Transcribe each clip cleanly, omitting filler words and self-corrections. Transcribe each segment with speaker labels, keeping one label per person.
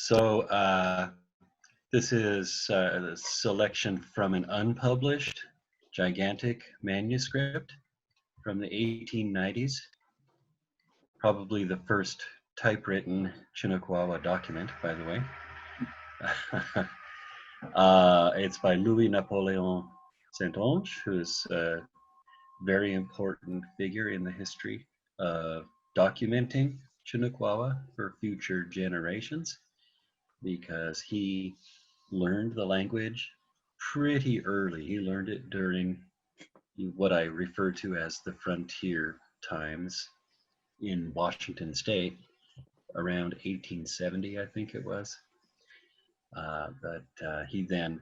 Speaker 1: So this is a selection from an unpublished gigantic manuscript from the 1890s, probably the first typewritten Chinnaquawa document, by the way. It's by Louis Napoleon Saint-Onge, who's a very important figure in the history of documenting Chinnaquawa for future generations, because he learned the language pretty early. He learned it during what I refer to as the frontier times in Washington State around 1870, I think it was. But he then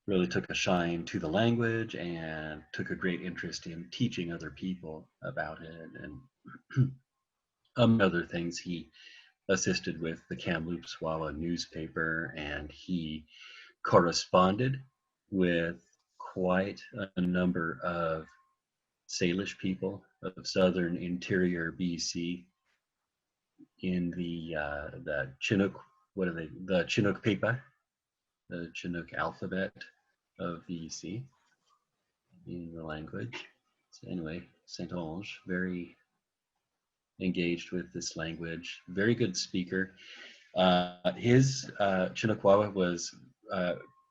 Speaker 1: really took a shine to the language and took a great interest in teaching other people about it. And among other things, he assisted with the Kamloops Wawa newspaper, and he corresponded with quite a number of Salish people of southern interior BC in the Chinook, the Chinook Pepa, the Chinook alphabet of BC in the language. So anyway, Saint-Onge, very engaged with this language, very good speaker. His Chinnaquawa was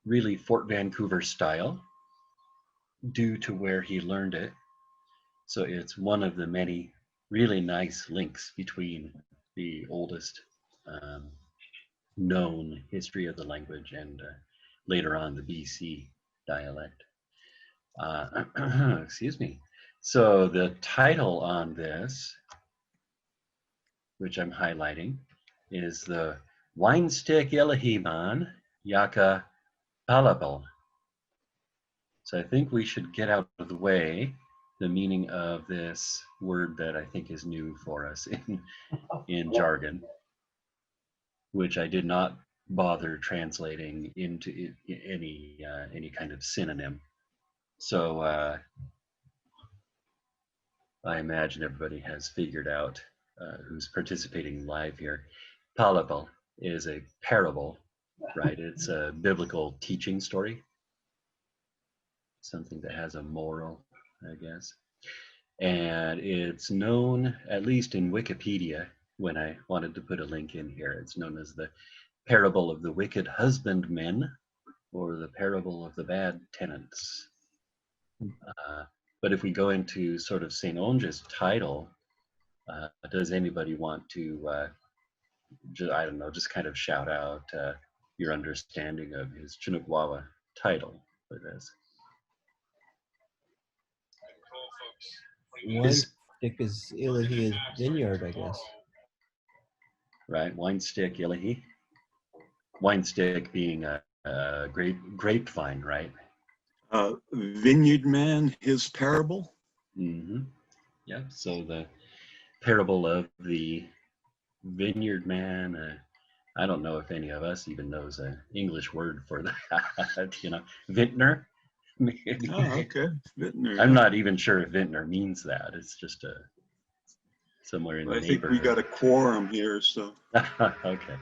Speaker 1: really Fort Vancouver style due to where he learned it. So it's one of the many really nice links between the oldest known history of the language and later on the BC dialect. Excuse me. So the title on this, which I'm highlighting, is the Winestick Ilahiman Yaka Palapal. So I think we should get out of the way the meaning of this word that I think is new for us in jargon, which I did not bother translating into any kind of synonym. So I imagine everybody has figured out who's participating live here. Palapal is a parable, right? It's a biblical teaching story, something that has a moral, I guess. And it's known, at least in Wikipedia, when I wanted to put a link in here, it's known as the parable of the wicked husbandmen, or the parable of the bad tenants. But if we go into sort of Saint-Onge's title, does anybody want to, I don't know, just kind of shout out your understanding of his Chinnaquawa title for this?
Speaker 2: Winestick is Ilahi's vineyard, I guess.
Speaker 1: Right, Winestick, Ilahi. Winestick being a grapevine, right?
Speaker 3: Vineyard man, his parable.
Speaker 1: Mm-hmm. Yep. So the parable of the vineyard man. I don't know if any of us even knows an English word for that. Vintner. Maybe.
Speaker 3: Oh, okay. Vintner.
Speaker 1: I'm not even sure if vintner means that. It's just somewhere in the neighborhood.
Speaker 3: I think we got a quorum here, so.
Speaker 1: Okay.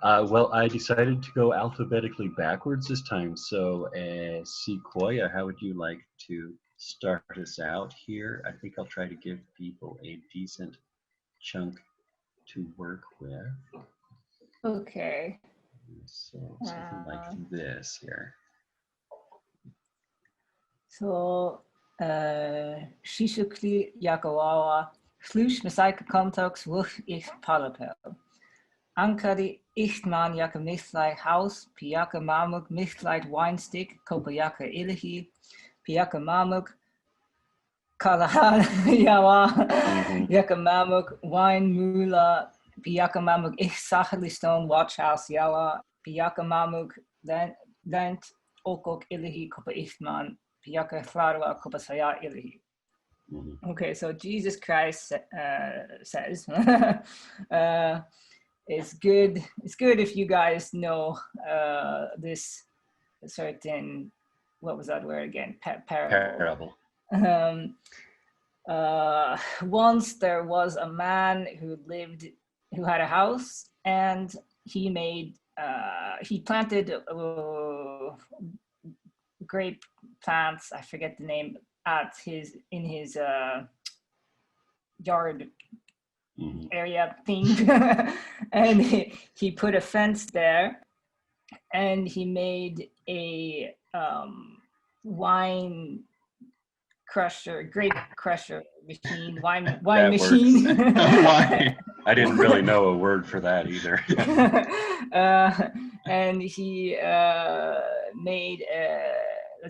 Speaker 1: Well, I decided to go alphabetically backwards this time. So, Sequoia, how would you like to start us out here? I think I'll try to give people a decent chunk to work with.
Speaker 4: Okay.
Speaker 1: So, something like this here.
Speaker 4: So, Shishukli Yakawawa, Slush Masaika Contox, Wuch ich Palapel. Ankari Ichtman Yaka Mislite House, Piaka Mamuk, Mislite Winestick, Kopayaka Ilahi, Piaka Mamuk, Kalahan Yawa, Yaka Mamuk, Wine Mula, Piaka Mamuk Ich Stone Watch House Yawa, Piaka Mamuk, Dent Okok Ilahi, Kopa Ichtman, Piaka Flarwa, Kopasaya Ilahi. Okay, so Jesus Christ says, it's good if you guys know this certain, what was that word again? Parable. Once there was a man who lived who had a house, and he planted grape plants. I forget the name in his yard area thing, and he put a fence there, and he made a wine crusher, grape crusher machine, wine
Speaker 1: That
Speaker 4: machine.
Speaker 1: Why? I didn't really know a word for that either.
Speaker 4: And he made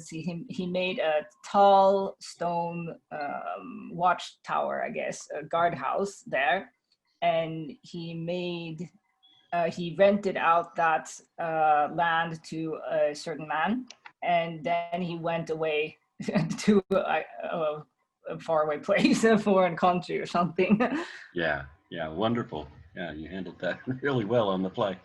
Speaker 4: he made a tall stone watchtower, I guess, a guardhouse there, and he rented out that land to a certain man, and then he went away to a faraway place, a foreign country or something.
Speaker 1: Yeah, wonderful. Yeah, you handled that really well on the fly.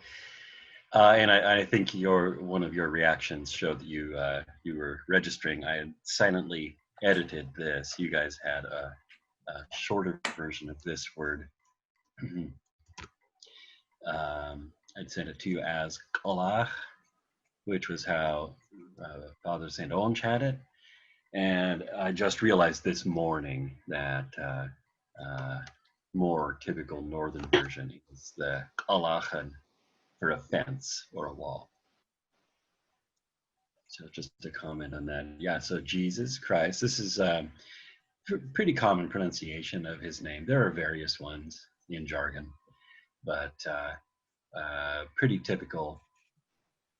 Speaker 1: And I think one of your reactions showed that you were registering. I had silently edited this. You guys had a shorter version of this word. I'd sent it to you as kolach, which was how Father St. Onge had it. And I just realized this morning that more typical northern version is the kalachen for a fence or a wall. So just to comment on that. Yeah, so Jesus Christ, this is a pretty common pronunciation of his name. There are various ones in jargon, but pretty typical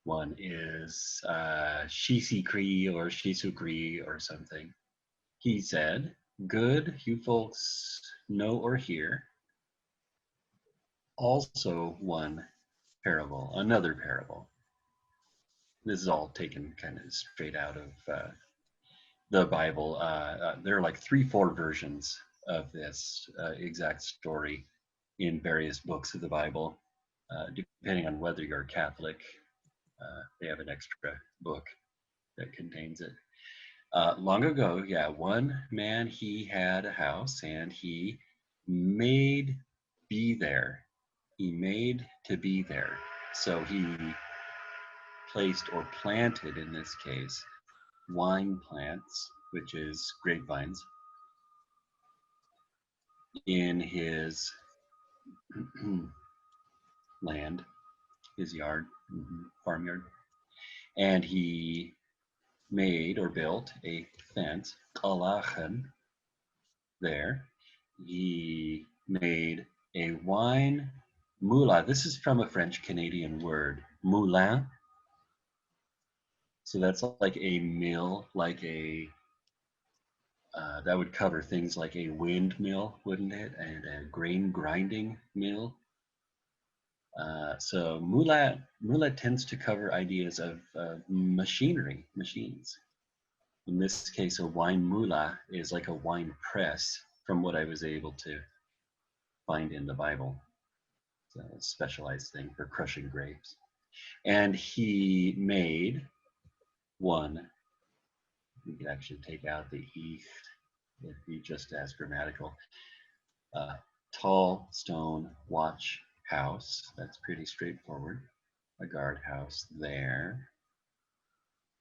Speaker 1: one is Shisikri or Shisukri or something. He said, good, you folks know or hear. Also one parable, another parable. This is all taken kind of straight out of the Bible. There are like 3-4 versions of this exact story in various books of the Bible. Depending on whether you're Catholic, they have an extra book that contains it. Long ago, one man, he had a house and he made be there. He made to be there. So he placed or planted, in this case, wine plants, which is grapevines, in his land, his yard, farmyard. And he made or built a fence, kalachen, there. He made a wine moulin. This is from a French Canadian word, moulin. So that's like a mill, like a that would cover things like a windmill, wouldn't it? And a grain grinding mill. So moulin tends to cover ideas of machines. In this case, a wine moulin is like a wine press, from what I was able to find in the Bible. It's a specialized thing for crushing grapes. And he made one. We could actually take out the ich, it'd be just as grammatical. Tall stone watch house. That's pretty straightforward. A guardhouse there.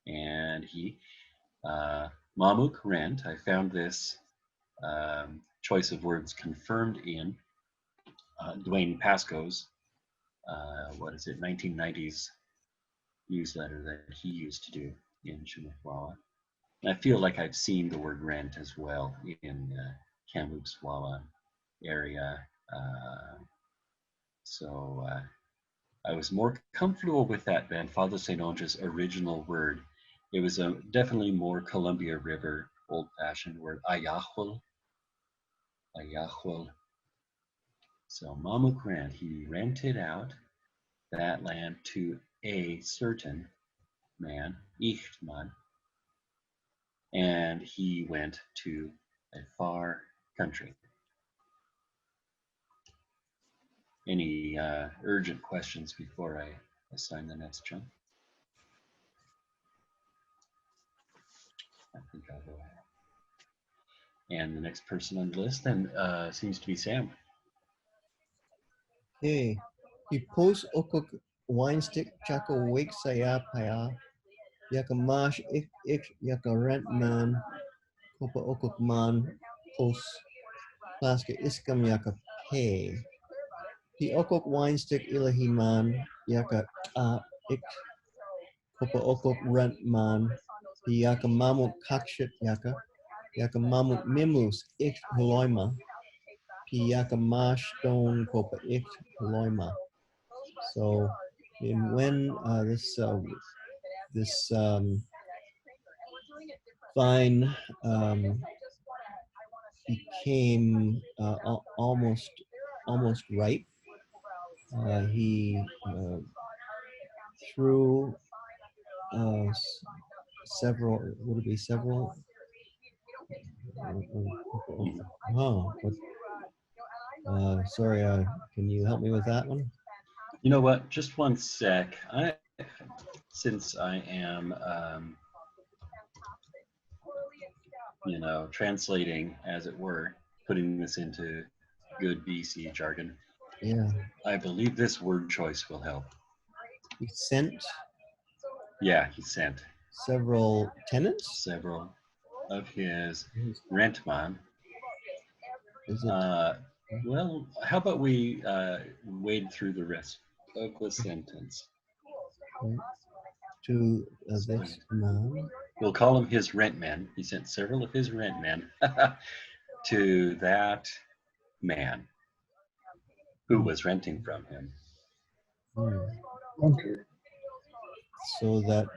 Speaker 1: And he, Mamuk rent. I found this choice of words confirmed in Dwayne Pascoe's, 1990s newsletter that he used to do in Chimukwawa. And I feel like I've seen the word rent as well in the Kamloops Wawa area. So I was more comfortable with that than Father St. Onge's original word. It was a definitely more Columbia River old-fashioned word, ayahwal. So Mamuk rent, he rented out that land to a certain man, Ichtman, and he went to a far country. Any urgent questions before I assign the next chunk? I think I'll go ahead. And the next person on the list then seems to be Sam.
Speaker 2: Okay. He post okok wine stick chaka wake saya paya. Yaka mash ik yaka rent man. Kopa okok man post plaska iskam yaka pay. He okok wine stick ilahi man yaka ik kopa okok rent man. He yaka mamuk kakshit yaka mamuk mimus ik holoima. He yaka mash stone kopa ik holoima. So, and when this vine became almost ripe, he threw several. Would it be several? Oh, sorry. Can you help me with that one?
Speaker 1: You know what? Just one sec. Since I am, translating, as it were, putting this into good BC jargon,
Speaker 2: Yeah.
Speaker 1: I believe this word choice will help.
Speaker 2: He sent
Speaker 1: Yeah, he sent
Speaker 2: several tenants.
Speaker 1: several of his rentman.
Speaker 2: Is it
Speaker 1: Well, how about we wade through the rest of the sentence?
Speaker 2: to this man?
Speaker 1: We'll call him his rentmen. He sent several of his rentmen to that man who was renting from him.
Speaker 2: So that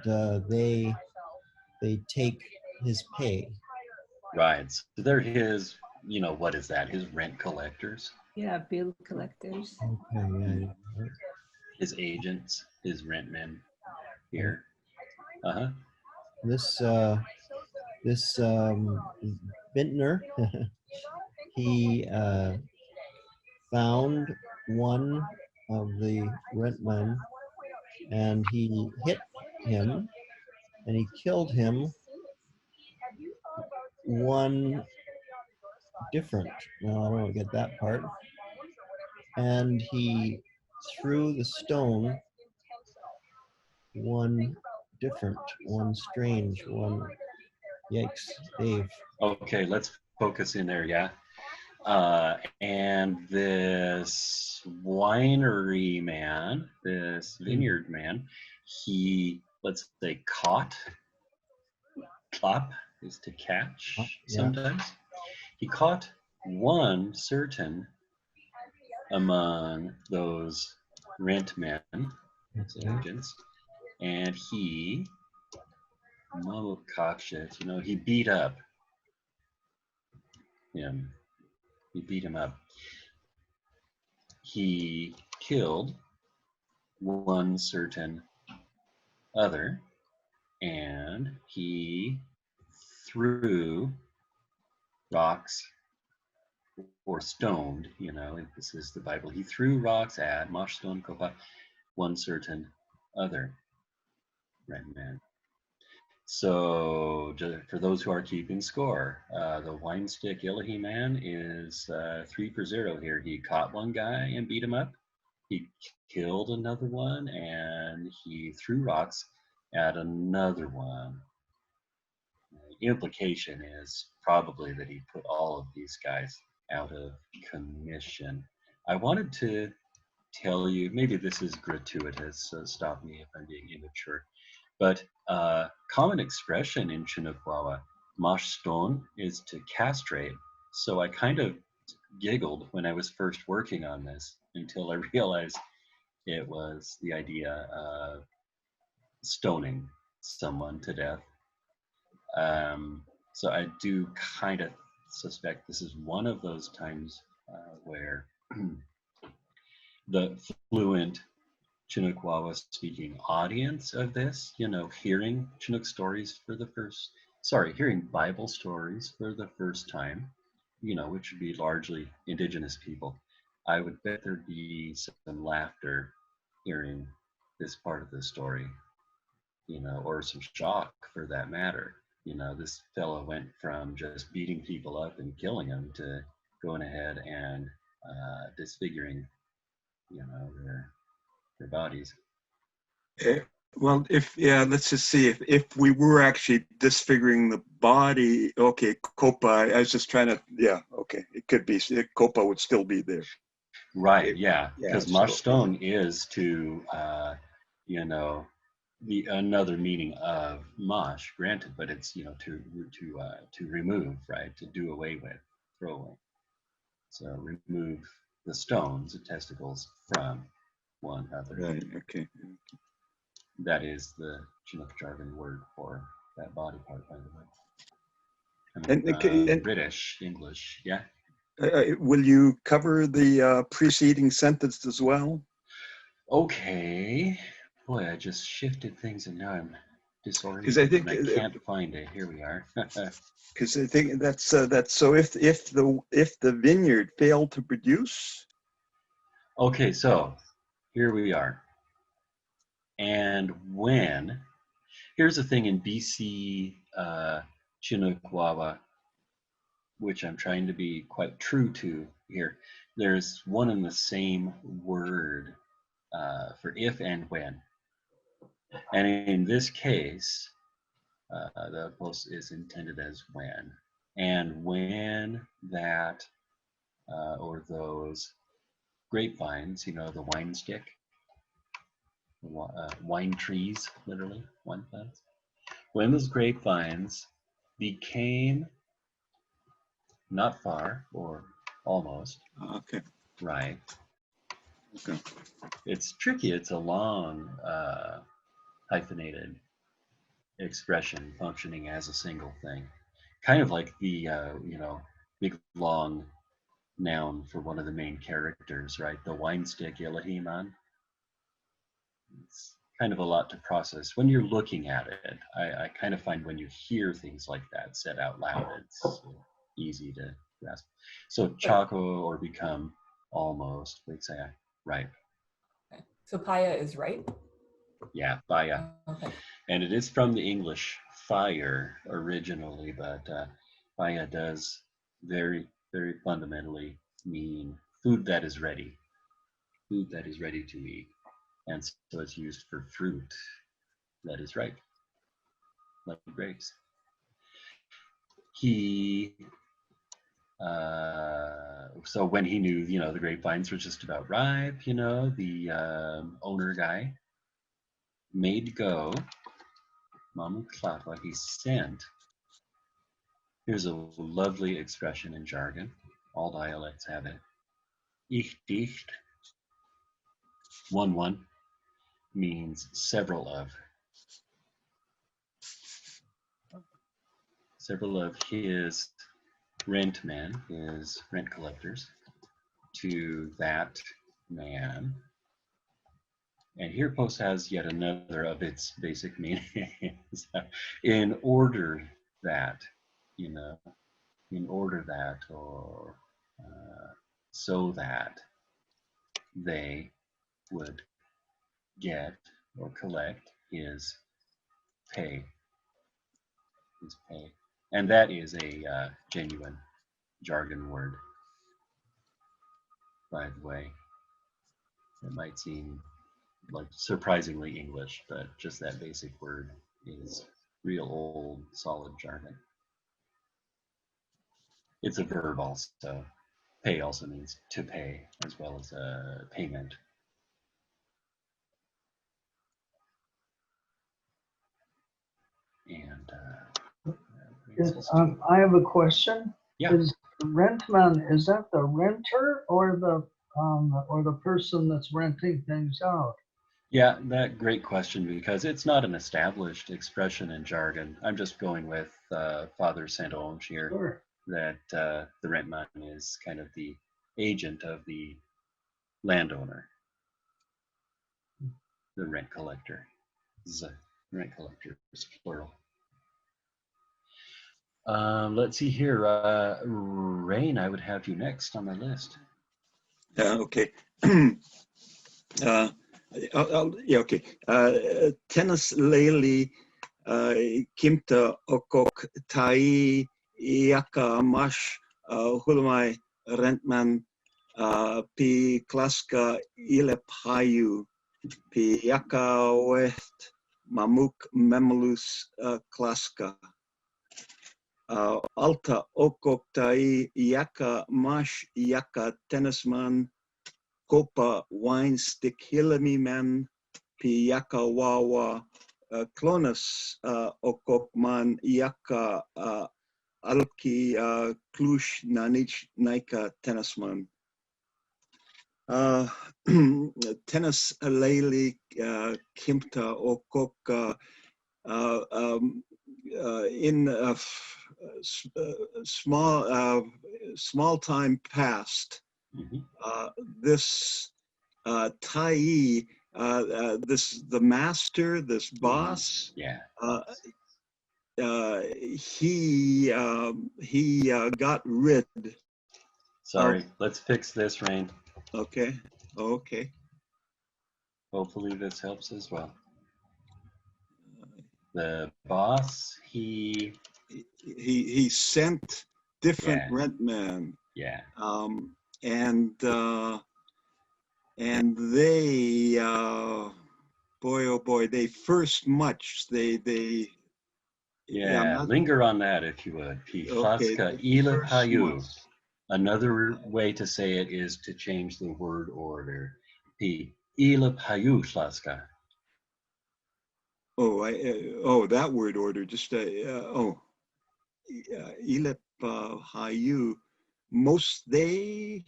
Speaker 2: they take his pay.
Speaker 1: Right. So they're his, what is that? His rent collectors,
Speaker 4: Yeah, bill collectors.
Speaker 2: Okay, yeah.
Speaker 1: his agents, his rentmen here.
Speaker 2: This vintner, he found one of the rentmen and he hit him and he killed him. One different. No, I don't get that part. And he threw the stone. One different, one strange, one. Yikes, Dave.
Speaker 1: Okay, let's focus in there, yeah. And this winery man, this vineyard man, he, let's say, clap is to catch sometimes. He caught one certain among those rentmen, agents, and he, he beat up him. He beat him up. He killed one certain other, and he threw rocks or stoned, this is the Bible. He threw rocks at Mashton Kopa, one certain other man. So for those who are keeping score, the wine stick Ilahi man is 3-0 here. He caught one guy and beat him up. He killed another one, and he threw rocks at another one. The implication is probably that he put all of these guys out of commission. I wanted to tell you, maybe this is gratuitous, so stop me if I'm being immature, but common expression in Chinukwawa, mashton, is to castrate. So I kind of giggled when I was first working on this until I realized it was the idea of stoning someone to death. So I do kind of suspect this is one of those times where the fluent Chinukwawa speaking audience of this, hearing Chinook stories hearing Bible stories for the first time, which would be largely indigenous people, I would bet there'd be some laughter hearing this part of the story, or some shock for that matter. This fellow went from just beating people up and killing them to going ahead and disfiguring you know, their bodies.
Speaker 3: Well, let's just see if we were actually disfiguring the body. Okay, copa. I was just trying to. Yeah, okay. It could be copa would still be there.
Speaker 1: Right. Yeah. Because mosh
Speaker 3: so,
Speaker 1: stone is to, you know, another meaning of mosh, granted, but it's, you know, to remove, right, to do away with, throw away. So remove the stones, the testicles, from one another.
Speaker 3: Right. Okay.
Speaker 1: That is the Chinook jargon word for that body part, by the way. I mean,
Speaker 3: And
Speaker 1: British, English, yeah.
Speaker 3: will you cover the preceding sentence as well?
Speaker 1: Okay. Boy, I just shifted things and now I'm disoriented.
Speaker 3: Because I think
Speaker 1: and I can't find it. Here we are.
Speaker 3: because I think that's so if the vineyard failed to produce.
Speaker 1: Okay, so here we are. And when, here's the thing in BC Chinukwawa, which I'm trying to be quite true to here, there's one and the same word for if and when. And in this case, the post is intended as when. And when that or those grapevines, you know, the wine stick, wine trees, literally, wine plants. When those grapevines became not far or almost
Speaker 3: Okay.
Speaker 1: ripe.
Speaker 3: Okay.
Speaker 1: It's tricky. It's a long hyphenated expression functioning as a single thing, kind of like the you know, big long noun for one of the main characters, right? The wine stick Ilahiman. It's kind of a lot to process when you're looking at it. I kind of find when you hear things like that said out loud, it's easy to grasp. So Chaco or become almost, let's say, ripe.
Speaker 5: Okay. So paya is ripe?
Speaker 1: Yeah, paya.
Speaker 5: Okay.
Speaker 1: And it is from the English fire originally, but paya does very, very fundamentally mean food that is ready to eat. And so it's used for fruit that is ripe, like grapes. He, so when he knew, you know, the grapevines were just about ripe, you know, the owner guy made go, Mamu Klapa, he sent. Here's a lovely expression in jargon. All dialects have it. Ich dicht, one, means several of. Several of his rent men, his rent collectors, to that man. And here post has yet another of its basic meanings. In order that, you know, in order that, or so that they would get or collect his pay. His pay. And that is a genuine jargon word, by the way. It might seem like surprisingly English, but just that basic word is real old, solid jargon. It's a verb also. Pay also means to pay, as well as a payment. And
Speaker 6: I have a question.
Speaker 1: Yeah.
Speaker 6: Is rentman, is that the renter or the person that's renting things out?
Speaker 1: Yeah, that great question, because it's not an established expression in jargon. I'm just going with Father Saint-Onge here,
Speaker 6: Sure.
Speaker 1: that the rentman is kind of the agent of the landowner, the rent collector. Rent collector is plural. Let's see here. Rain, I would have you next on my list.
Speaker 3: Okay. Yeah, okay. Tennis Lely Kimta Okok Tai Yaka Mash Hulmai Rentman pi klaska ilepayu, pi yaka west mamuk memulus klaska. Alta okoktai yaka mash yaka tennisman kopa wine stick hilamiman pi yaka wawa klonus okokman yaka alki klush nanich naika tennisman. Tennis aleli kimta okok in small time past. This Tai, this the master, this boss.
Speaker 1: Yeah.
Speaker 3: He got rid.
Speaker 1: Sorry, let's fix this, Rain.
Speaker 3: Okay. Okay.
Speaker 1: Hopefully this helps as well. The boss, he
Speaker 3: sent different
Speaker 1: Yeah.
Speaker 3: rent men.
Speaker 1: Yeah.
Speaker 3: And they boy oh boy, they first much they
Speaker 1: Yeah, linger on that if you would. Pi
Speaker 3: Okay,
Speaker 1: flaska
Speaker 3: the
Speaker 1: ila
Speaker 3: first
Speaker 1: payu.
Speaker 3: one.
Speaker 1: Another way to say it is to change the word order. Pi ila payu flaska.
Speaker 3: Oh, that word order. Just ilip hayu. Most they.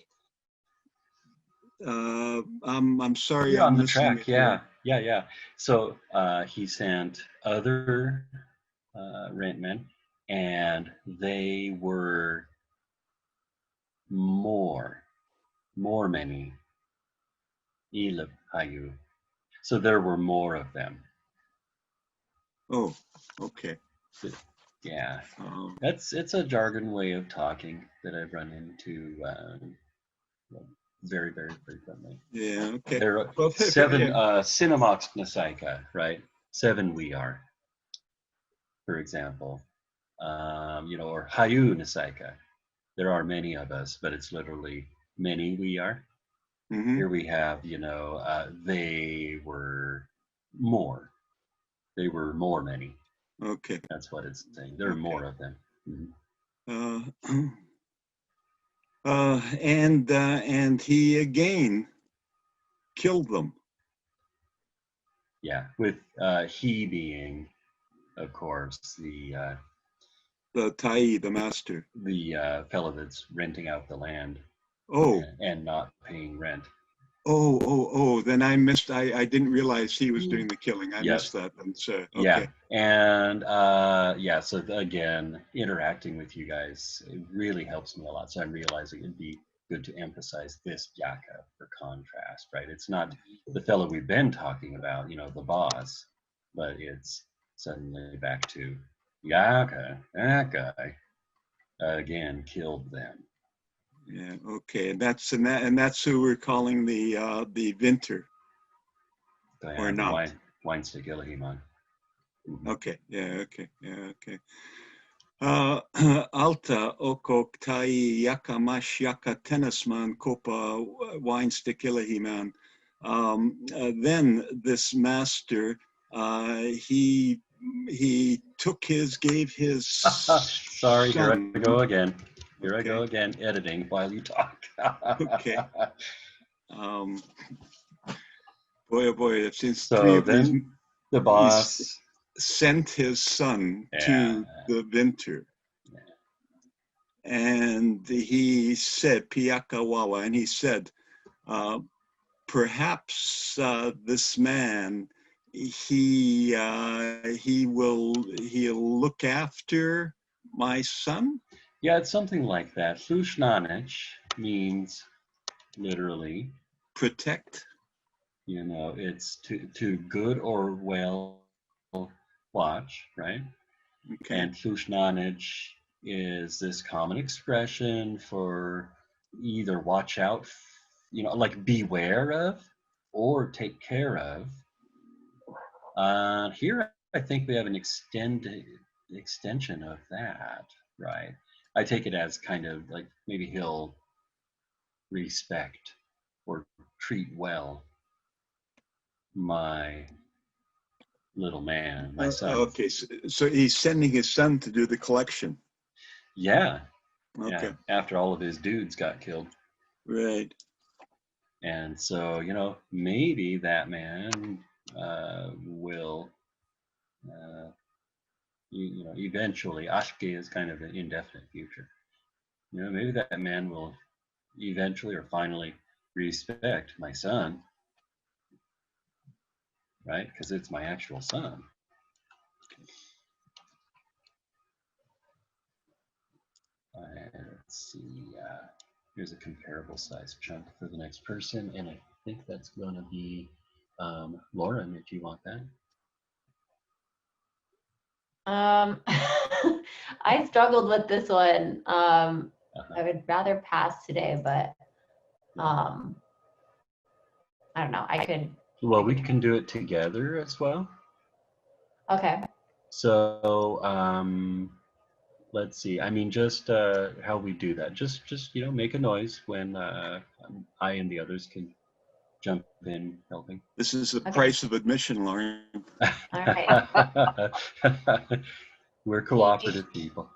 Speaker 3: I'm sorry.
Speaker 1: You're on
Speaker 3: I'm
Speaker 1: the
Speaker 3: missing
Speaker 1: track.
Speaker 3: it here.
Speaker 1: Yeah. So he sent other rentmen, and they were more many ilip hayu. So there were more of them.
Speaker 3: Oh, okay.
Speaker 1: Yeah, it's a jargon way of talking that I've run into very, very frequently.
Speaker 3: Yeah, okay.
Speaker 1: There are
Speaker 3: Well,
Speaker 1: 7
Speaker 3: yeah.
Speaker 1: Cinemox Nasaika, right? 7 we are, for example. Or Hayu Nasaika. There are many of us, but it's literally many we are.
Speaker 3: Mhm.
Speaker 1: Here we have, they were more. They were more many.
Speaker 3: Okay.
Speaker 1: That's what it's saying. There are more of them. Mhm.
Speaker 3: And he again killed them.
Speaker 1: Yeah, with he being, of course, the
Speaker 3: Tai, the master.
Speaker 1: The fellow that's renting out the land.
Speaker 3: Oh.
Speaker 1: And not paying rent.
Speaker 3: Oh. Then I missed. I didn't realize he was doing the killing. I missed that. And so, okay.
Speaker 1: Yeah, and so again, interacting with you guys, it really helps me a lot. So I'm realizing it'd be good to emphasize this Yaka for contrast, right? It's not the fellow we've been talking about, the boss, but it's suddenly back to Yaka, that guy, again, killed them.
Speaker 3: Yeah. Okay. And that's who we're calling the Vinter. Or not.
Speaker 1: Wine stick Ilahiman.
Speaker 3: Okay. Yeah. Okay. Alta okok tai yaka mash yaka tennisman kopa wine stick Ilahiman. Then this master, he gave his
Speaker 1: Sorry, here
Speaker 3: son.
Speaker 1: I go again. Here I
Speaker 3: Okay.
Speaker 1: go again, editing while you talk.
Speaker 3: Okay. Boy, oh boy, it seems
Speaker 1: So
Speaker 3: three of
Speaker 1: then
Speaker 3: these.
Speaker 1: The boss
Speaker 3: sent his son to the Vinter. And he said, Piakawawa, and he said, perhaps this man, he'll look after my son?
Speaker 1: Yeah, it's something like that. Sushnanich means literally
Speaker 3: protect.
Speaker 1: It's to good or well watch, right?
Speaker 3: Okay.
Speaker 1: And Sushnanich is this common expression for either watch out, like beware of, or take care of. Here, I think we have an extension of that, right? I take it as kind of like maybe he'll respect or treat well my little man, my son.
Speaker 3: Okay, so he's sending his son to do the collection.
Speaker 1: Yeah.
Speaker 3: Okay.
Speaker 1: Yeah. After all of his dudes got killed.
Speaker 3: Right.
Speaker 1: And so, maybe that man will, eventually, Ashke is kind of an indefinite future. Maybe that man will eventually or finally respect my son, right? Because it's my actual son. Let's see. Here's a comparable size chunk for the next person, and I think that's going to be Lauren, if you want that.
Speaker 7: I struggled with this one.
Speaker 1: Uh-huh.
Speaker 7: I would rather pass today, but I don't know. I could.
Speaker 1: Well, we can do it together as well.
Speaker 7: Okay.
Speaker 1: So let's see. I mean, just how we do that. Just make a noise when I and the others can jump in helping.
Speaker 3: This is the price of admission, Lauren.
Speaker 7: All right.
Speaker 1: We're cooperative people.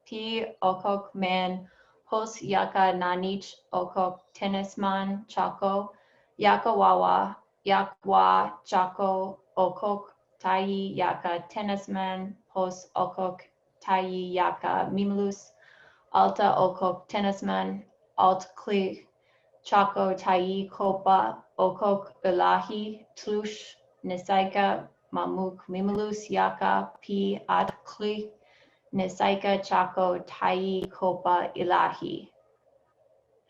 Speaker 7: P okok man hos yaka nanich okok tennisman chako yaka wawa yakwa chako okok tayi yaka tennisman hos okok tayi yaka mimulus alta okok tennisman alt kli chako tayi kopa okok ilahi tlush nisaika mamuk mimulus yaka p at kli Nisaika Chaco Tai Kopa Ilahi.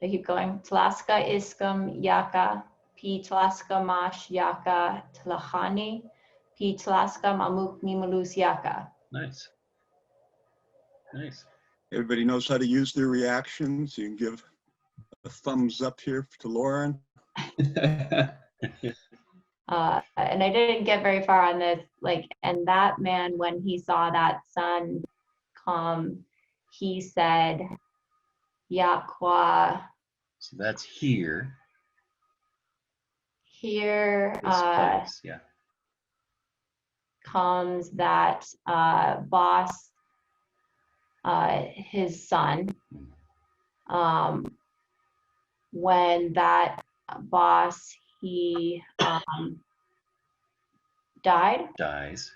Speaker 7: I keep going. Tlaska Iskam Yaka P Tlaska Mash Yaka Tlahani P Tlaska Mamuk Mimulus Yaka.
Speaker 1: Nice. Nice.
Speaker 3: Everybody knows how to use their reactions. You can give a thumbs up here to Lauren.
Speaker 7: And I didn't get very far on this. And that man, when he saw that sun come, he said, Yakwa.
Speaker 1: So that's here.
Speaker 7: Here
Speaker 1: This place, yeah.
Speaker 7: Comes that boss, his son. When that boss, he dies.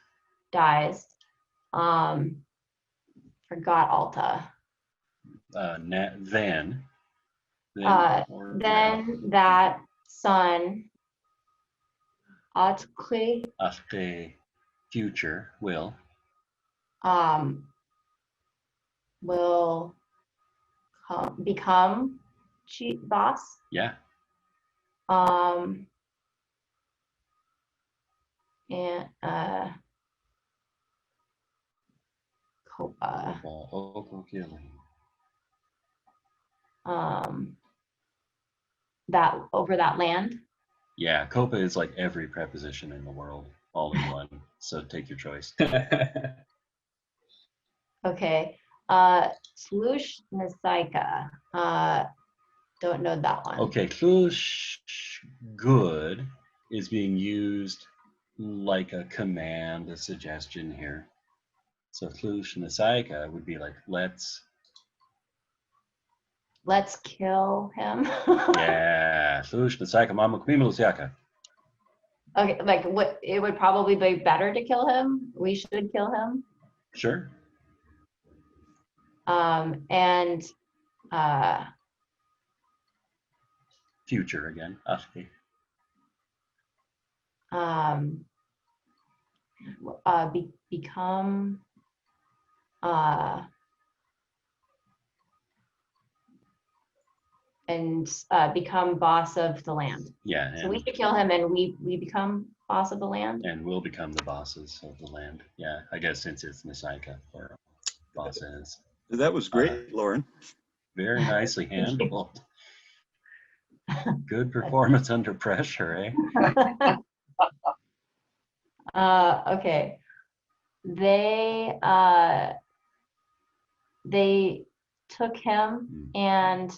Speaker 7: Forgot Alta.
Speaker 1: Then
Speaker 7: that son, Atkli,
Speaker 1: future will
Speaker 7: become chief boss.
Speaker 1: Yeah.
Speaker 7: And Copa. That over that land.
Speaker 1: Yeah, Copa is like every preposition in the world, all in one. So take your choice.
Speaker 7: Okay. Slush Nasaika. Don't know that one.
Speaker 1: Okay, slush good is being used like a command, a suggestion here. So slush Nasaika would be like
Speaker 7: let's kill him.
Speaker 1: Yeah, slush Nasaika Mama Yaka.
Speaker 7: Okay, what it would probably be better to kill him. We should kill him.
Speaker 1: Sure.
Speaker 7: And
Speaker 1: future again.
Speaker 7: Become and become boss of the land.
Speaker 1: Yeah.
Speaker 7: So we should kill him, and we become boss of the land.
Speaker 1: And we'll become the bosses of the land. Yeah, I guess since it's Nisaika or bosses.
Speaker 3: That was great, Lauren.
Speaker 1: Very nicely handled. Good performance under pressure, eh?
Speaker 7: Okay. They took him and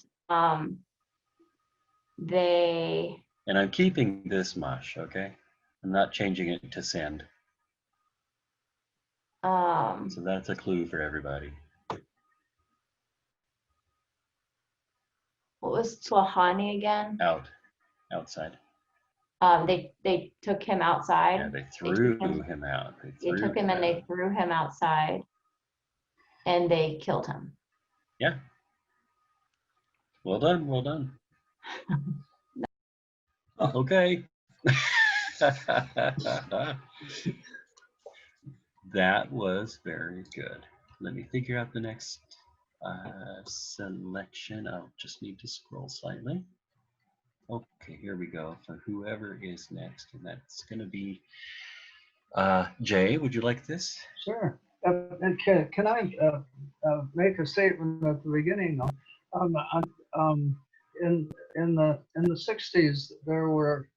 Speaker 7: they,
Speaker 1: And I'm keeping this mush, okay? I'm not changing it to send. So that's a clue for everybody.
Speaker 7: what was Twahani again?
Speaker 1: Outside.
Speaker 7: They took him outside.
Speaker 1: Yeah, they threw
Speaker 7: took him-
Speaker 1: him out.
Speaker 7: They took him and they threw him outside and they killed him.
Speaker 1: Yeah. Well done, well done. Okay. That was very good. Let me figure out the next selection. I'll just need to scroll slightly. Okay, here we go for whoever is next, and that's going to be Jay. Would you like this?
Speaker 6: Sure. And can I make a statement at the beginning? In the 60s, there were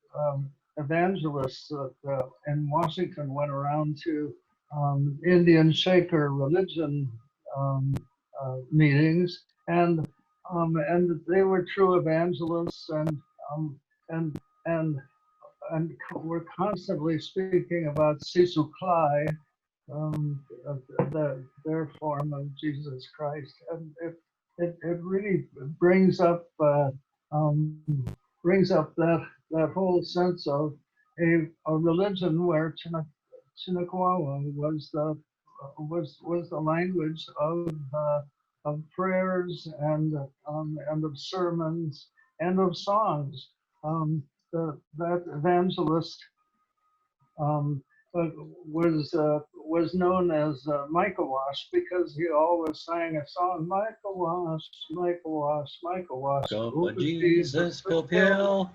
Speaker 6: evangelists that in Washington went around to Indian Shaker religion meetings, and they were true evangelists, and and were constantly speaking about Sisu Klai, their form of Jesus Christ, and it really brings up that whole sense of a religion where Chinakawa was the language of prayers and of sermons and of songs. That evangelist was known as Michael Wash because he always sang a song, Michael Wash, Michael Wash, Michael Wash.
Speaker 1: Go Jesus, fulfill.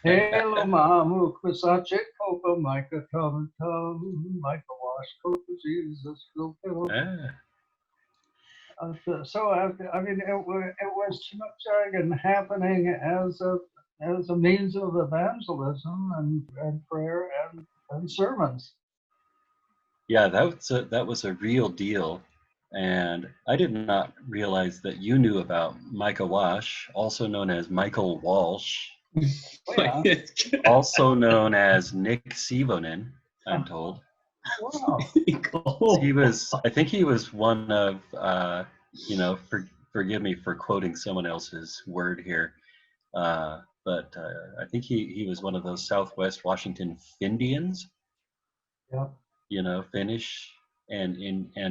Speaker 6: Hello, Mamu, Kusache, Kopa, Micah, Tom, Michael Wash, Kopa, Jesus, fulfill. So I mean, it was Chinook happening as a means of evangelism and prayer and sermons.
Speaker 1: Yeah, that was a real deal, and I did not realize that you knew about Micah Wash, also known as Michael Walsh,
Speaker 6: Oh, yeah.
Speaker 1: also known as Nick Sivonen. I'm told.
Speaker 6: Wow.
Speaker 1: I think he was one of, forgive me for quoting someone else's word here, but I think he was one of those Southwest Washington Findians.
Speaker 6: Yeah.
Speaker 1: Finnish and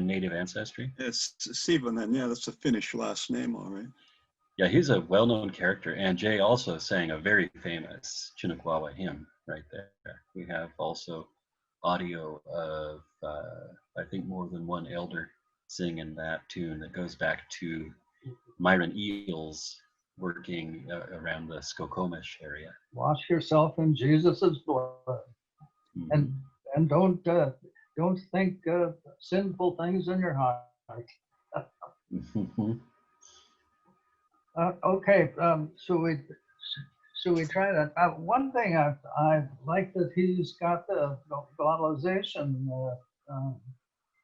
Speaker 1: native ancestry.
Speaker 3: It's Sivonen, yeah, that's a Finnish last name, all right.
Speaker 1: Yeah, he's a well-known character, and Jay also sang a very famous Chinakawa hymn right there. We have also audio of, I think, more than one elder singing that tune that goes back to Myron Eels working around the Skokomish area.
Speaker 6: Wash yourself in Jesus's blood,
Speaker 1: Mm-hmm.
Speaker 6: and don't think sinful things in your heart. Okay, should we try that? One thing I like that he's got the globalization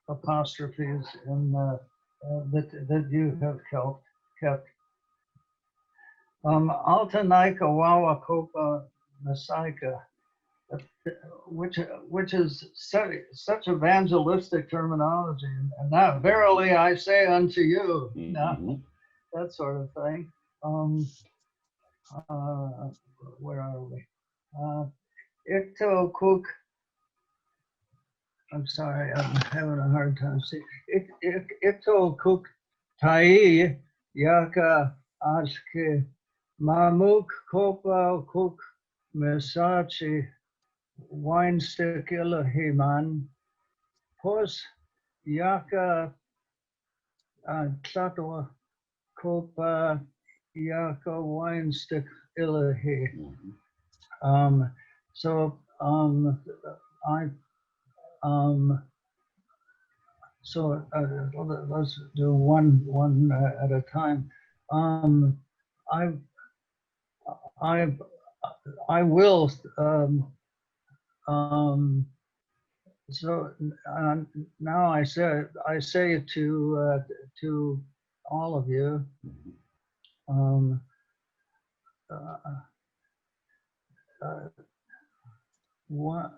Speaker 6: apostrophes in that you have kept. Altanaika Wawa Kopa Masaika, which is such evangelistic terminology, and now verily I say unto you,
Speaker 1: Mm-hmm.
Speaker 6: that sort of thing. Where are we? Ikto Cook. I'm sorry, I'm having a hard time seeing. Ikto Cook Tai Yaka Aske Mamuk Kopa Cook Mesachi Wine Stick Ilahiman Pos Yaka Tlatwa Kopa Yaka Wine Stick Ilahi. So let's do one at a time. I will. So now I say to all of you. what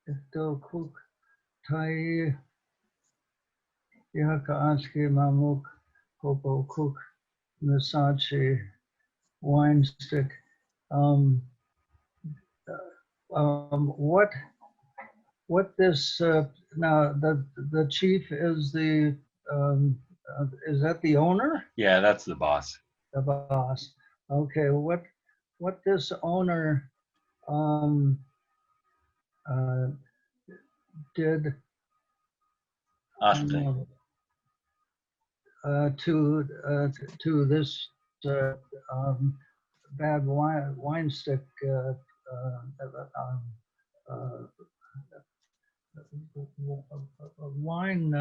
Speaker 6: ito kuk tai yaka mamuk kopo kuk nasachi wine stick. What this now the chief is is that the owner?
Speaker 1: Yeah, that's the boss.
Speaker 6: The boss. Okay, what this owner um, did
Speaker 1: Ashwate.
Speaker 6: To this bad wine stick wine.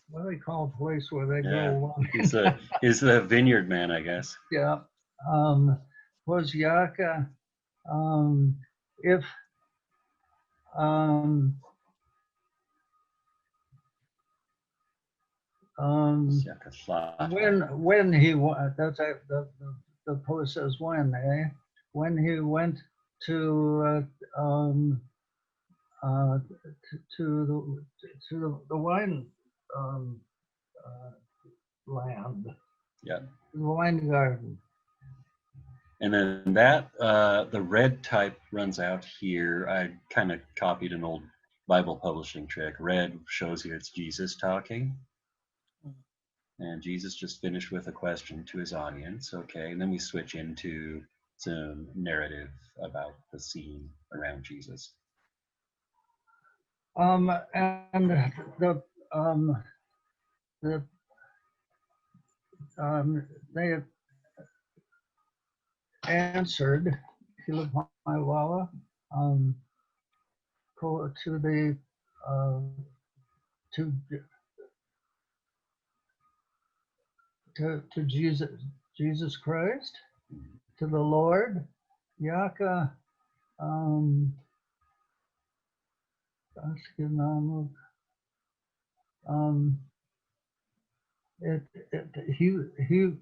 Speaker 6: What do they call a place where they grow wine?
Speaker 1: He's the vineyard man, I guess.
Speaker 6: Yeah. Was Yaka if when he that's the post says when when he went to the wine land,
Speaker 1: Yeah,
Speaker 6: the wine garden.
Speaker 1: and then that the red type runs out here. I kind of copied an old Bible publishing trick. Red shows you it's Jesus talking. And Jesus just finished with a question to his audience, okay, and then we switch into some narrative about the scene around Jesus.
Speaker 6: And they answered Hilapaiwala to the to Jesus Christ, to the Lord. Yaka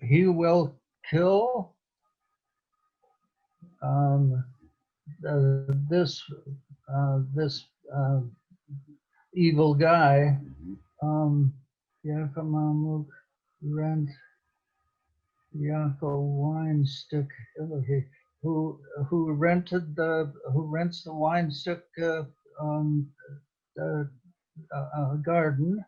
Speaker 6: he will kill this evil guy. Yakamamuk rent Yako wine stick who rents the wine stick garden.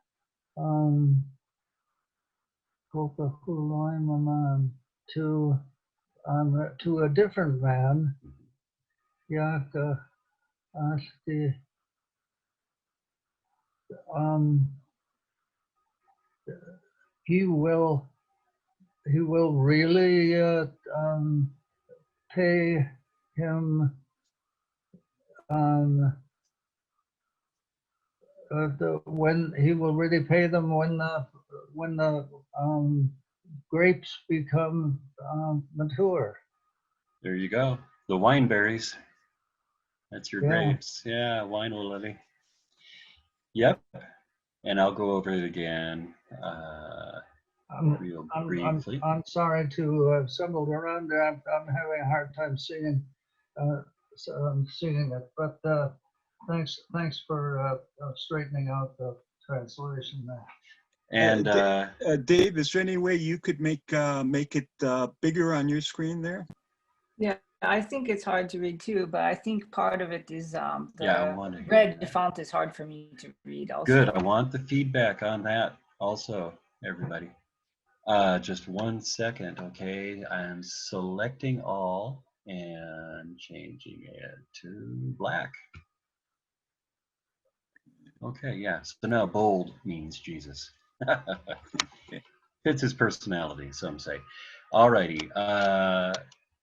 Speaker 6: To a different man. Yaka Asti he will really pay him when he will really pay them when the grapes become mature.
Speaker 1: There you go. The wine berries. That's your
Speaker 6: Yeah.
Speaker 1: grapes. Yeah, wine lily. Yep. And I'll go over it again real briefly.
Speaker 6: I'm sorry to have stumbled around there. I'm having a hard time seeing seeing it, but thanks for straightening out the translation there.
Speaker 1: And
Speaker 3: Dave, is there any way you could make it bigger on your screen there?
Speaker 4: Yeah, I think it's hard to read too, but I think part of it is the
Speaker 1: red
Speaker 4: font is hard for me to read also.
Speaker 1: Good. I want the feedback on that also, everybody. Just 1 second, okay? I'm selecting all and changing it to black. Okay, yeah. So now bold means Jesus. Fits his personality, some say. Alrighty.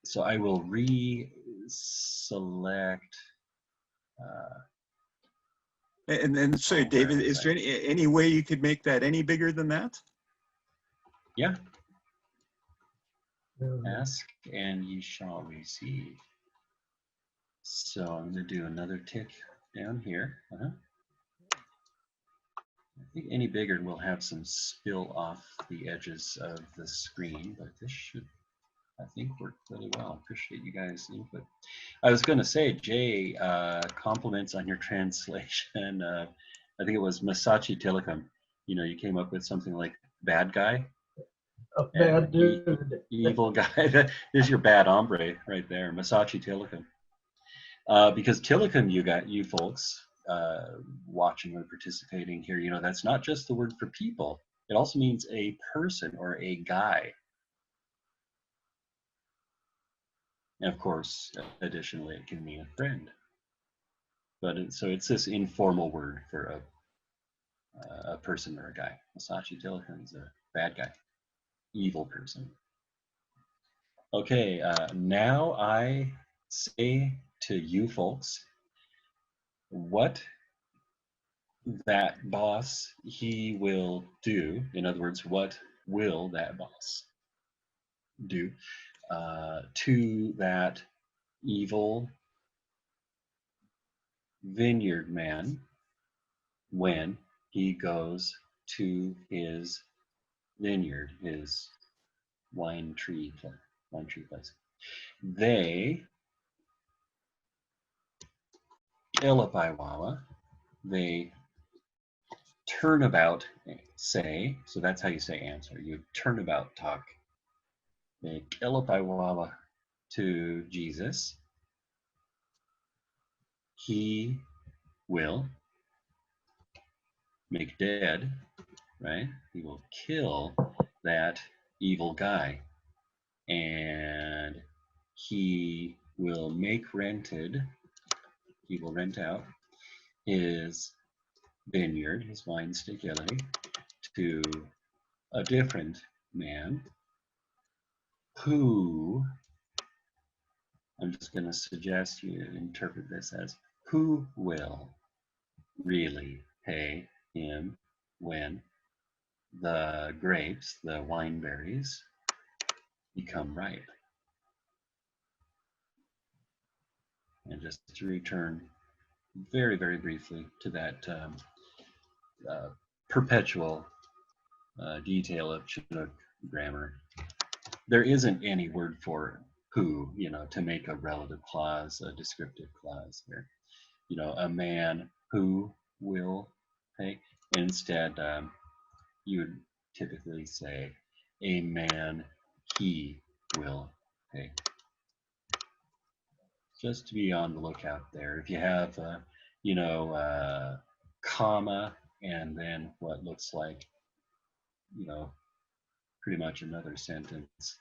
Speaker 1: So I will re-select.
Speaker 3: And sorry, David, is there any way you could make that any bigger than that?
Speaker 1: Yeah. Ask and ye shall receive. So I'm going to do another tick down here. I think any bigger will have some spill off the edges of the screen, but this should I think worked really well. Appreciate you guys' input. I was going to say, Jay, compliments on your translation. I think it was Masachi Tilakam. You know, you came up with something like bad guy
Speaker 6: A
Speaker 1: and
Speaker 6: bad dude.
Speaker 1: evil guy. That is your bad hombre right there, Masachi Tilakam. Because Tilakam, you folks watching or participating here, you know, that's not just the word for people. It also means a person or a guy. And of course, additionally, it can mean a friend. But so it's this informal word for a person or a guy. Masachi Tilakam is a bad guy, evil person. Okay, now I say to you folks what that boss he will do. In other words, what will that boss do to that evil vineyard man when he goes to his vineyard, his wine tree place. They Ilapaiwawa, they turnabout say, so that's how you say answer. You turnabout talk. They Ilapaiwawa to Jesus. He will make dead, right? He will kill that evil guy. And he will make rented, he will rent out his vineyard, his wine stability, to a different man who, I'm just going to suggest you interpret this as, who will really pay him when the grapes, the wine berries, become ripe. And just to return very, very briefly to that perpetual detail of Chinook grammar, there isn't any word for who, you know, to make a relative clause, a descriptive clause here. You know, a man who will pay. Instead, you would typically say a man he will pay. Just to be on the lookout there. If you have, you know, comma and then what looks like, you know, pretty much another sentence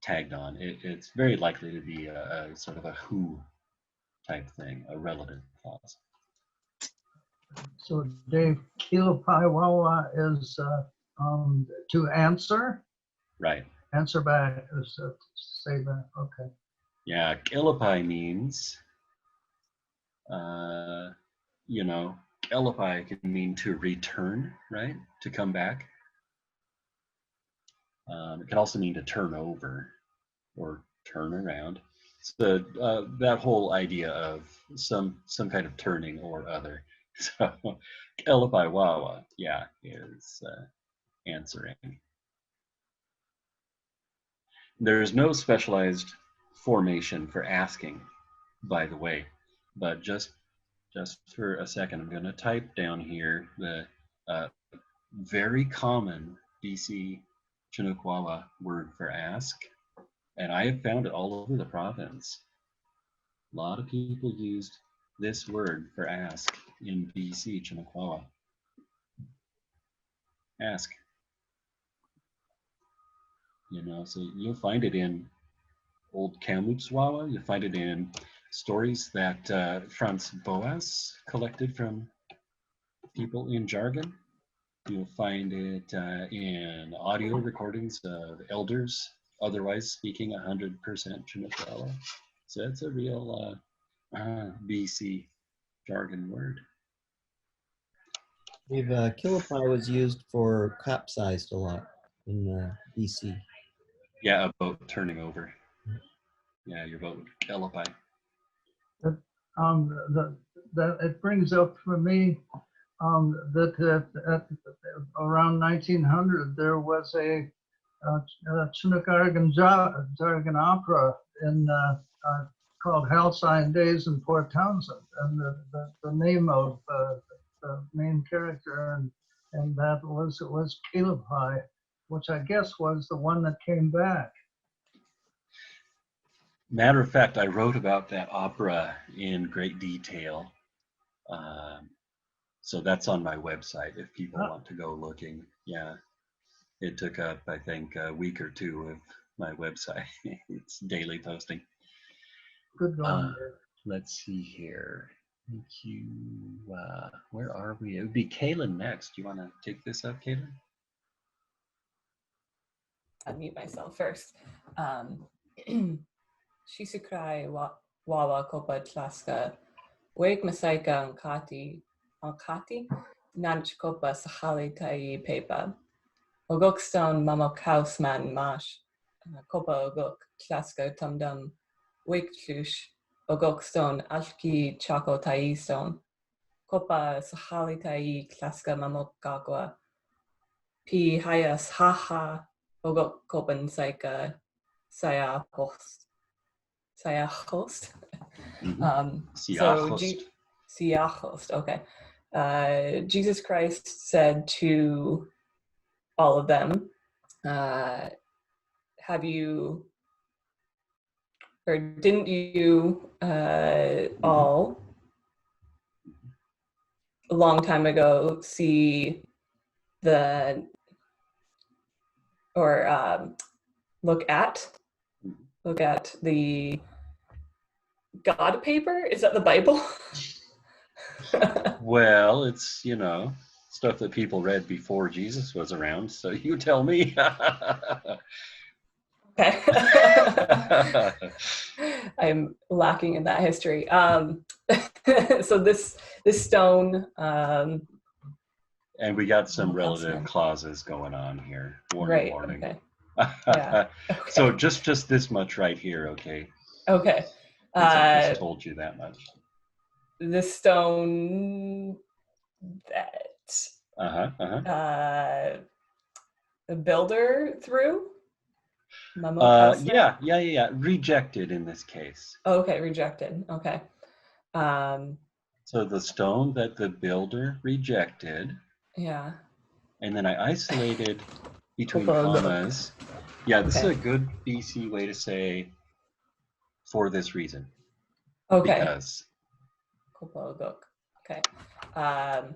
Speaker 1: tagged on, it's very likely to be a sort of a who type thing, a relative clause.
Speaker 6: So Dave, Kilopaiwawa is to answer.
Speaker 1: Right.
Speaker 6: Answer back is say back. Okay.
Speaker 1: Yeah, Kilipai means, you know, Kilipai can mean to return, right? To come back. It can also mean to turn over or turn around. So that whole idea of some kind of turning or other. So Kilipai Wawa, yeah, is answering. There's no specialized formation for asking, by the way, but just for a second, I'm going to type down here the very common BC Chinukwawa word for ask, and I have found it all over the province. A lot of people used this word for ask in BC Chinukwawa. Ask. You know, so you'll find it in Old Kamloops Wawa. You'll find it in stories that Franz Boas collected from people in jargon. You'll find it in audio recordings of elders otherwise speaking 100% Chinukwawa. So it's a real BC jargon word.
Speaker 2: We've Kilipai was used for capsized a lot in BC.
Speaker 1: Yeah, a boat turning over. Yeah, your boat would Kilipai.
Speaker 6: That it brings up for me that at around 1900 there was a Chinook Jargon opera in called Halcyon Days in Port Townsend, and the name of the main character and that was Caleb High, which I guess was the one that came back.
Speaker 1: Matter of fact, I wrote about that opera in great detail. So that's on my website if people want to go looking. Yeah, it took up, I think, a week or two of my website. It's daily posting.
Speaker 6: Good going.
Speaker 1: Let's see here. Thank you. Where are we? It would be Kaylin next. You want to take this up, Kaylin?
Speaker 5: Unmute myself first. Shisukrai wawa kopa tlaska. Wake masaika ankati nanch kopa sahali tai pepa. Ogokstone mamok houseman mash. Kopa ogok tlaska tumdum. Wake tlush. Ogokstone alki chako tai stone. Kopa sahali tai tlaska mamok gagwa. Pi hayas haha. Ogok kopan saika saya host. Saya host. Siachost, okay. Jesus Christ said to all of them, have you, or didn't you all a long time ago see the, or look at the God paper? Is that the Bible?
Speaker 1: Well, it's, you know, stuff that people read before Jesus was around, so you tell me.
Speaker 5: Okay. I'm lacking in that history. So this stone.
Speaker 1: And we got some relative clauses going on here.
Speaker 5: Right.
Speaker 1: Warning.
Speaker 5: Okay. Yeah. Okay.
Speaker 1: So just this much right here, okay?
Speaker 5: Okay.
Speaker 1: I just told you that much.
Speaker 5: This stone that the builder threw.
Speaker 1: Yeah. Rejected in this case.
Speaker 5: Okay, rejected. Okay.
Speaker 1: So the stone that the builder rejected.
Speaker 5: Yeah.
Speaker 1: And then I isolated between commas. Yeah, this is a good BC way to say for this reason.
Speaker 5: Okay.
Speaker 1: Because.
Speaker 5: Okay.
Speaker 1: And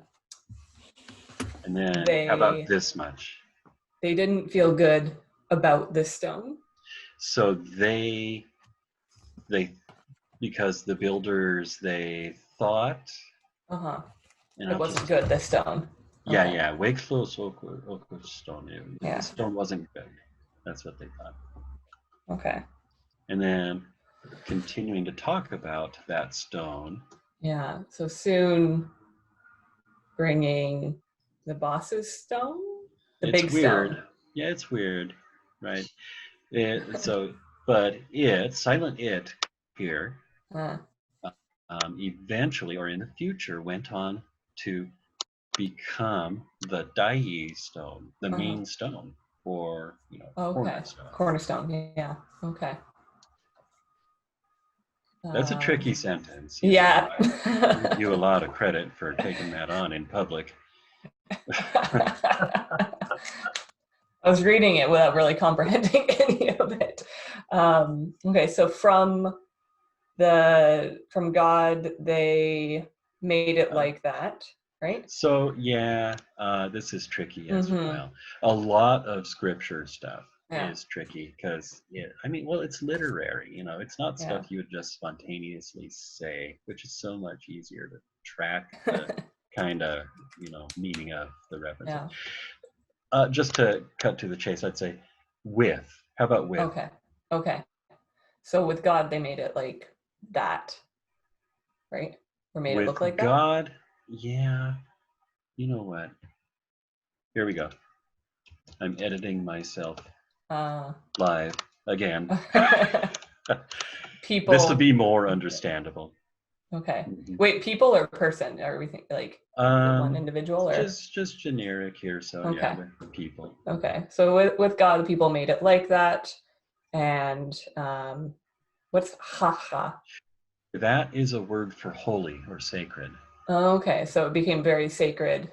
Speaker 1: then how about this much?
Speaker 5: They didn't feel good about this stone.
Speaker 1: So they because the builders, they thought.
Speaker 5: It wasn't good, this stone.
Speaker 1: Yeah. Wakefield stone.
Speaker 5: Yeah.
Speaker 1: The stone wasn't good. That's what they thought.
Speaker 5: Okay.
Speaker 1: And then continuing to talk about that stone.
Speaker 5: Yeah. So soon bringing the boss's stone? The big
Speaker 1: weird.
Speaker 5: Stone.
Speaker 1: Yeah, it's weird, right? Silent it here, eventually or in the future went on to become the Dai stone, the main stone, or
Speaker 5: cornerstone. Yeah. Okay.
Speaker 1: That's a tricky sentence.
Speaker 5: Yeah.
Speaker 1: I give you a lot of credit for taking that on in public.
Speaker 5: I was reading it without really comprehending any of it. Okay, so from God, they made it like that, right?
Speaker 1: So yeah, this is tricky as well. A lot of scripture stuff is tricky because it's literary. It's not stuff you would just spontaneously say, which is so much easier to track the kind of meaning of the reference. Just to cut to the chase, I'd say with. How about with?
Speaker 5: Okay. So with God, they made it like that, right? Or made it look like that?
Speaker 1: With God, yeah. You know what? Here we go. I'm editing myself live again.
Speaker 5: People.
Speaker 1: This will be more understandable.
Speaker 5: Okay.
Speaker 1: Mhm.
Speaker 5: Wait, people or person? Are we like one individual or?
Speaker 1: Just generic here. So yeah,
Speaker 5: Okay.
Speaker 1: the people.
Speaker 5: Okay. So with God, the people made it like that. And what's ha?
Speaker 1: That is a word for holy or sacred.
Speaker 5: Okay. So it became very sacred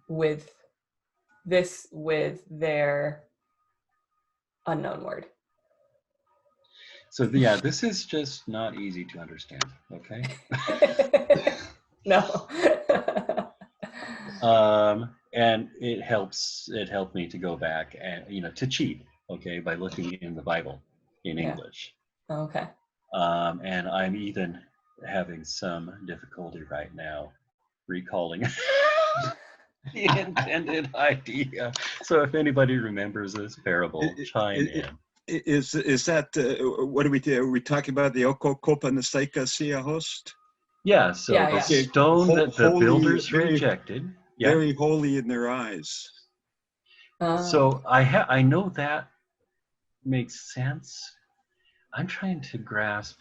Speaker 5: with their unknown word.
Speaker 1: So yeah, this is just not easy to understand. Okay.
Speaker 5: No.
Speaker 1: And it helped me to go back and to cheat, okay, by looking in the Bible in
Speaker 5: Yeah.
Speaker 1: English.
Speaker 5: Okay.
Speaker 1: And I'm even having some difficulty right now recalling the intended idea. So if anybody remembers this parable, chime in.
Speaker 3: Is that what are we talking about? The Okokopa Nasaika Sia host?
Speaker 1: Yeah, so
Speaker 5: Yeah,
Speaker 1: the
Speaker 5: yeah.
Speaker 1: stone that the
Speaker 3: Holy,
Speaker 1: builders
Speaker 3: very,
Speaker 1: rejected. Yeah.
Speaker 3: very holy in their eyes.
Speaker 1: So I know that makes sense. I'm trying to grasp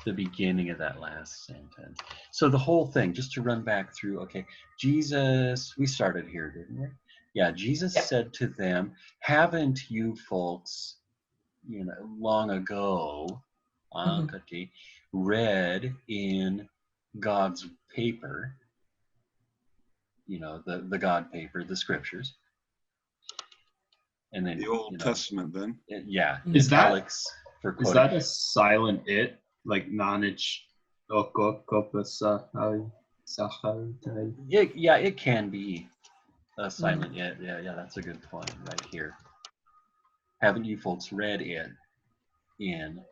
Speaker 1: the beginning of that last sentence. So the whole thing, just to run back through, okay, Jesus, we started here, didn't we? Yeah, Jesus
Speaker 5: Yep.
Speaker 1: said to them, haven't you folks, long ago, read in God's paper, the God paper, the scriptures? And then
Speaker 3: The Old Testament, then.
Speaker 1: Yeah,
Speaker 8: Is that-
Speaker 1: italics for quoting.
Speaker 8: Is that a silent it? Like nanich
Speaker 1: Yeah, it can be a silent it. Yeah, that's a good point right here. Haven't you folks read it in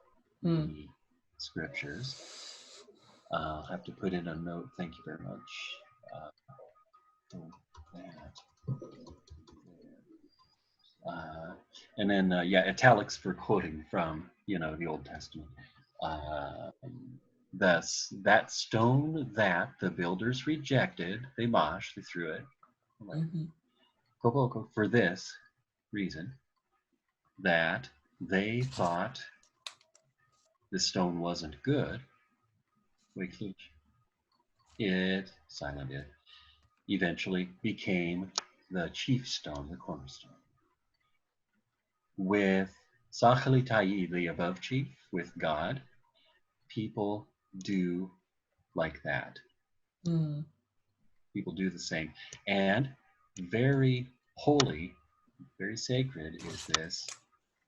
Speaker 1: the scriptures? I'll have to put in a note. Thank you very much. And then, italics for quoting from, the Old Testament. Thus, that stone that the builders rejected, they threw it. For this reason, that they thought the stone wasn't good, it eventually became the chief stone, the cornerstone. With Sachalitai, the above chief, with God, people do like that. People do the same. And very holy, very sacred is this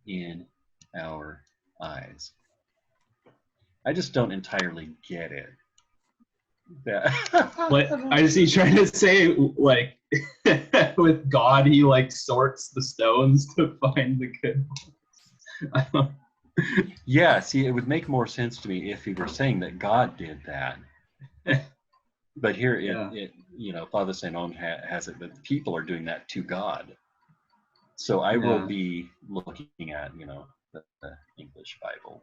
Speaker 1: in our eyes. I just don't entirely get it.
Speaker 8: What is he trying to say? Like, with God, he like sorts the stones to find the good ones.
Speaker 1: Yeah, see, it would make more sense to me if he were saying that God did that. But here, it Father St. Owen has it that the people are doing that to God. So I will be looking at, the English Bible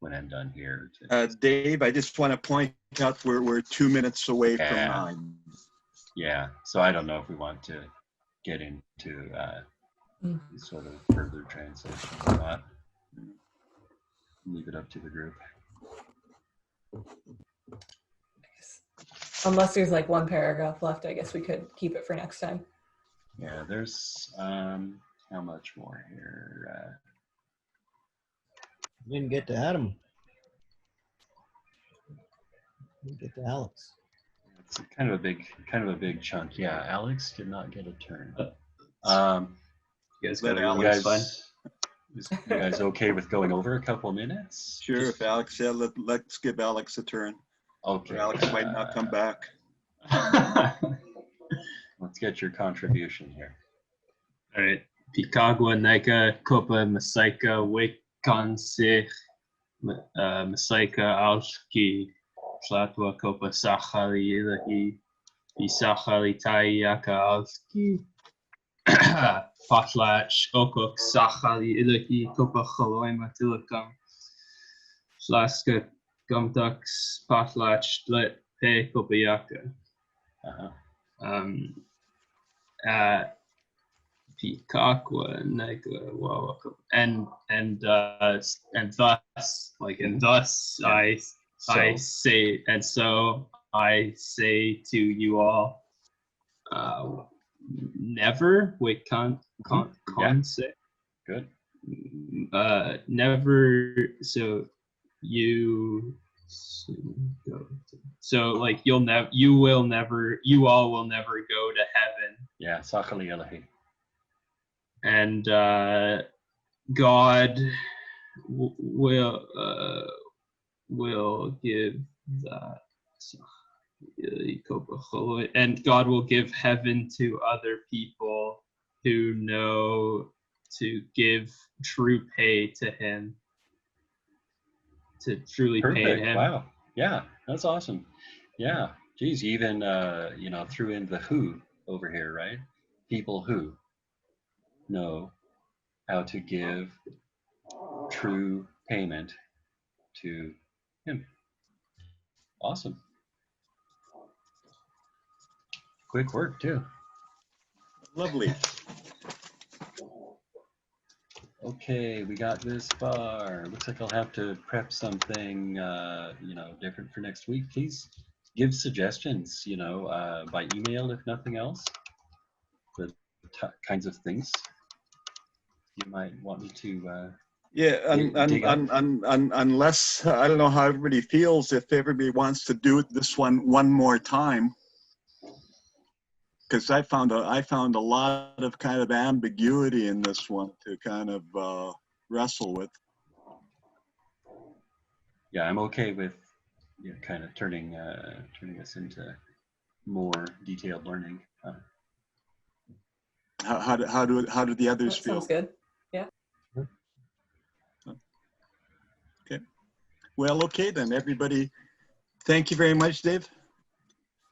Speaker 1: when I'm done here.
Speaker 3: Dave, I just want to point out we're 2 minutes away from 9.
Speaker 1: Yeah, so I don't know if we want to get into sort of further translation or not. Leave it up to the group.
Speaker 5: Unless there's like one paragraph left, I guess we could keep it for next time.
Speaker 1: Yeah, there's how much more here?
Speaker 2: Didn't get to Adam. Didn't get to Alex.
Speaker 1: It's kind of a big chunk. Yeah, Alex did not get a turn.
Speaker 8: You guys got Alex fine?
Speaker 1: You guys okay with going over a couple minutes?
Speaker 3: Sure, if Alex, let's give Alex a turn.
Speaker 1: Okay.
Speaker 3: Or Alex might not come back.
Speaker 1: Let's get your contribution here.
Speaker 8: All right. Picagua Nika Copa Masaika Wikansi Masaika Alski Slatwa Copa Sachali Ilahi Bisachali Tayaka Alski Patlach Okok Sachali Ilahi Copa Chaloi Matilakam Slaska Gumdux Patlach Let Pe Copa Yaka. Pikakwa Negla Wawaka. And thus, like, and thus
Speaker 1: Yeah.
Speaker 8: I
Speaker 1: So.
Speaker 8: say, and so I say to you all, never, wait,
Speaker 1: Yeah.
Speaker 8: say,
Speaker 1: Good.
Speaker 8: never, so you, so like you all will never go to heaven.
Speaker 1: Yeah. Sakali Elahi.
Speaker 8: And God will give that, and God will give heaven to other people who know to give true pay to Him, to truly pay
Speaker 1: Perfect.
Speaker 8: Him.
Speaker 1: Wow. Yeah. That's awesome. Yeah. Geez, you even threw in the who over here, right? People who know how to give true payment to Him. Awesome. Quick work too.
Speaker 3: Lovely.
Speaker 1: Okay, we got this far. Looks like I'll have to prep something, different for next week. Please give suggestions, by email if nothing else. The kinds of things you might want me to.
Speaker 3: Yeah,
Speaker 1: dig up.
Speaker 3: unless I don't know how everybody feels, if everybody wants to do this one more time, because I found a lot of kind of ambiguity in this one to kind of wrestle with.
Speaker 1: Yeah, I'm okay with kind of turning us into more detailed learning.
Speaker 3: How do the others
Speaker 5: That
Speaker 3: feel?
Speaker 5: sounds good. Yeah.
Speaker 3: Okay. Well, okay then, everybody. Thank you very much, Dave.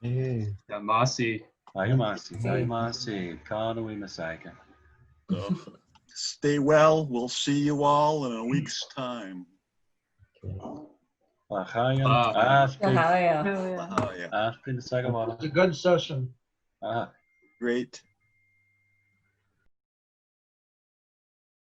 Speaker 2: Hey.
Speaker 8: Damasi.
Speaker 1: Ayamasi, Kanui Masaika.
Speaker 3: Stay well. We'll see you all in a week's time.
Speaker 1: Lahayam,
Speaker 5: Yeah.
Speaker 3: Yeah,
Speaker 1: Aspin
Speaker 6: It was a good session.
Speaker 1: Ah.
Speaker 3: great.